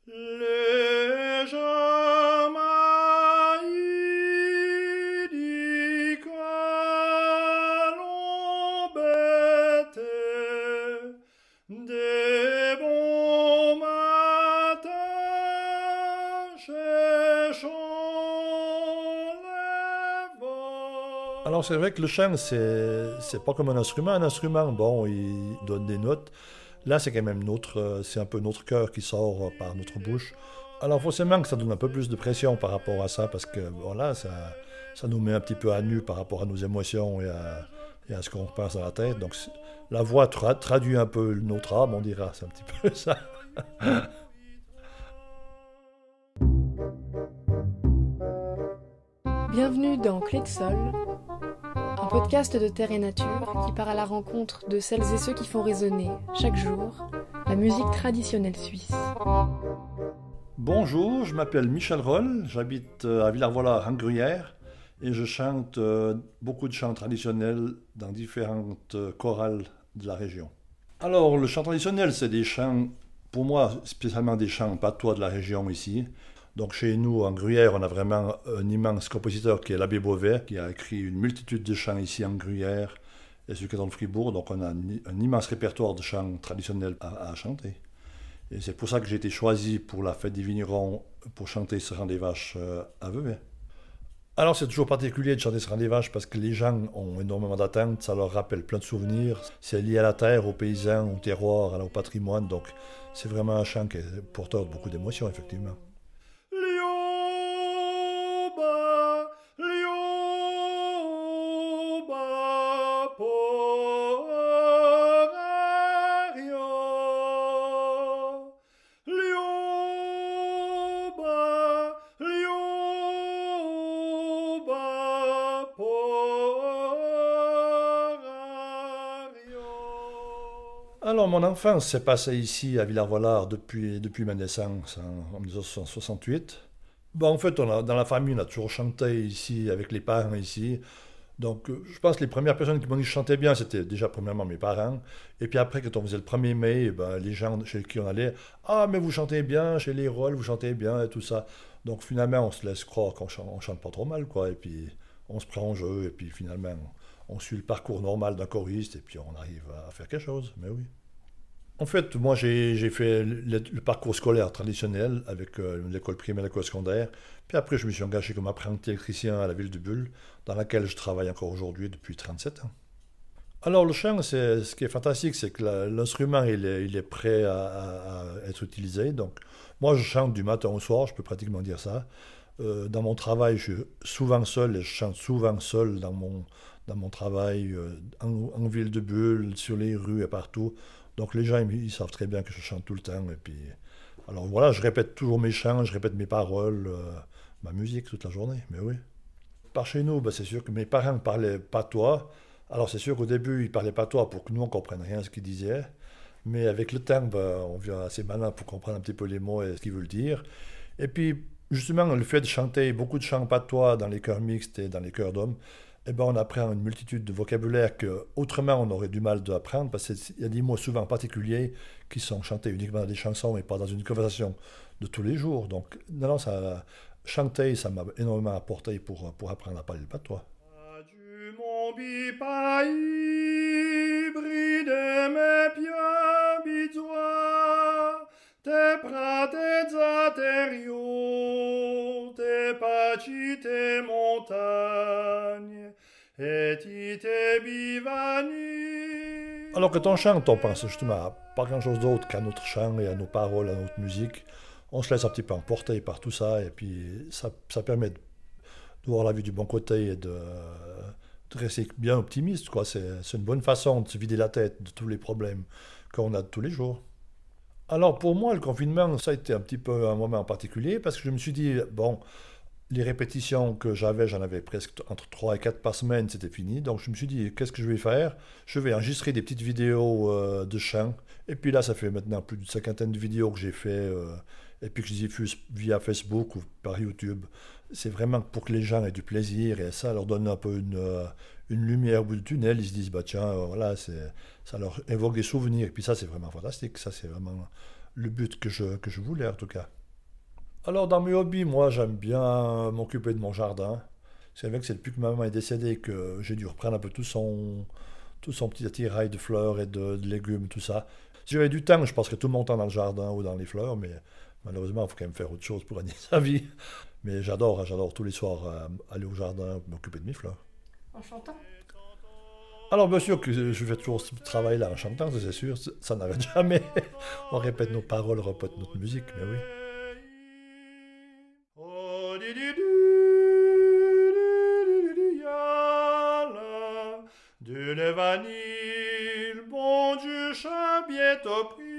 Les Jamaïques allons bêter des bons matins cherchons les vols. Alors c'est vrai que le chant, c'est pas comme un instrument. Un instrument, bon, il donne des notes. Là, c'est quand même c'est un peu notre cœur qui sort par notre bouche. Alors forcément que ça donne un peu plus de pression par rapport à ça, parce que voilà, ça nous met un petit peu à nu par rapport à nos émotions et à ce qu'on pense dans la tête. Donc la voix traduit un peu notre âme, on dira, c'est un petit peu ça. Bienvenue dans Clé de Sol, un podcast de terre et nature qui part à la rencontre de celles et ceux qui font résonner, chaque jour, la musique traditionnelle suisse. Bonjour, je m'appelle Michel Roll, j'habite à Villars-Volard en Gruyère et je chante beaucoup de chants traditionnels dans différentes chorales de la région. Alors le chant traditionnel, c'est des chants, pour moi spécialement des chants patois de la région ici. Donc chez nous en Gruyère, on a vraiment un immense compositeur qui est l'abbé Beauvais, qui a écrit une multitude de chants ici en Gruyère et sur le canton de Fribourg. Donc on a un immense répertoire de chants traditionnels à chanter. Et c'est pour ça que j'ai été choisi pour la fête des vignerons pour chanter Serrant des Vaches à Vevey. Alors c'est toujours particulier de chanter Serrant des Vaches parce que les gens ont énormément d'attentes, ça leur rappelle plein de souvenirs. C'est lié à la terre, aux paysans, au terroir, au patrimoine. Donc c'est vraiment un chant qui est porteur de beaucoup d'émotions, effectivement. Alors, mon enfance s'est passée ici à Villars-Volard depuis ma naissance en 1968. Bon, en fait, dans la famille, on a toujours chanté ici, avec les parents ici. Donc, je pense que les premières personnes qui m'ont dit que je chantais bien, c'était déjà premièrement mes parents. Et puis après, quand on faisait le 1er mai, ben, les gens chez qui on allait, « Ah, mais vous chantez bien, chez les Rolls, vous chantez bien, et tout ça. » Donc finalement, on se laisse croire qu'on chante pas trop mal, quoi. Et puis, on se prend en jeu, et puis finalement, on suit le parcours normal d'un choriste, et puis on arrive à faire quelque chose, mais oui. En fait, moi, j'ai fait le parcours scolaire traditionnel avec l'école primaire et l'école secondaire. Puis après, je me suis engagé comme apprenti électricien à la ville de Bulle, dans laquelle je travaille encore aujourd'hui depuis 37 ans. Alors, le chant, ce qui est fantastique, c'est que l'instrument, il est prêt à être utilisé. Donc, moi, je chante du matin au soir, je peux pratiquement dire ça. Dans mon travail, je suis souvent seul et je chante souvent seul dans mon travail, en ville de Bulle, sur les rues et partout. Donc les gens, ils savent très bien que je chante tout le temps. Et puis, alors voilà, je répète toujours mes chants, je répète mes paroles, ma musique toute la journée, mais oui. Par chez nous, ben, c'est sûr que mes parents parlaient patois. Alors c'est sûr qu'au début, ils parlaient patois pour que nous, on ne comprenne rien à ce qu'ils disaient. Mais avec le temps, ben, on devient assez malin pour comprendre un petit peu les mots et ce qu'ils veulent dire. Et puis, justement, le fait de chanter beaucoup de chants patois dans les chœurs mixtes et dans les chœurs d'hommes, eh ben, on apprend une multitude de vocabulaire qu'autrement on aurait du mal d'apprendre parce qu'il y a des mots souvent particuliers qui sont chantés uniquement dans des chansons et pas dans une conversation de tous les jours. Donc, non, chanter, ça m'a énormément apporté pour apprendre à parler le patois. Du mon bipaï, bride mes pieds bidois, te prates aterio, te paci te montagnes, et te bivani. Alors quand on chante, on pense justement à pas grand-chose d'autre qu'à notre chant et à nos paroles, à notre musique. On se laisse un petit peu emporter par tout ça et puis ça permet de voir la vie du bon côté et de rester bien optimiste, quoi. C'est une bonne façon de se vider la tête de tous les problèmes qu'on a de tous les jours. Alors pour moi, le confinement, ça a été un petit peu un moment en particulier parce que je me suis dit, bon, les répétitions que j'en avais presque entre 3 et 4 par semaine, c'était fini. Donc je me suis dit, qu'est-ce que je vais faire? Je vais enregistrer des petites vidéos de chant. Et puis là, ça fait maintenant plus d'une cinquantaine de vidéos que j'ai fait et puis que je diffuse via Facebook ou par YouTube. C'est vraiment pour que les gens aient du plaisir et ça leur donne un peu une lumière au bout du tunnel. Ils se disent, bah tiens, voilà, ça leur évoque des souvenirs. Et puis ça, c'est vraiment fantastique. Ça, c'est vraiment le but que je voulais en tout cas. Alors dans mes hobbies, moi j'aime bien m'occuper de mon jardin. C'est vrai que c'est depuis que ma maman est décédée que j'ai dû reprendre un peu tout son petit attirail de fleurs et de légumes, tout ça. Si j'avais du temps, je passerais tout mon temps dans le jardin ou dans les fleurs, mais malheureusement, il faut quand même faire autre chose pour gagner sa vie. Mais j'adore tous les soirs aller au jardin, m'occuper de mes fleurs. En chantant. Alors bien sûr que je fais toujours ce travail-là en chantant, ça, c'est sûr, ça n'arrête jamais. On répète nos paroles, on répète notre musique, mais oui. Oh, di, di, di, yalla, de vanille, bon Dieu, chat bientôt pris.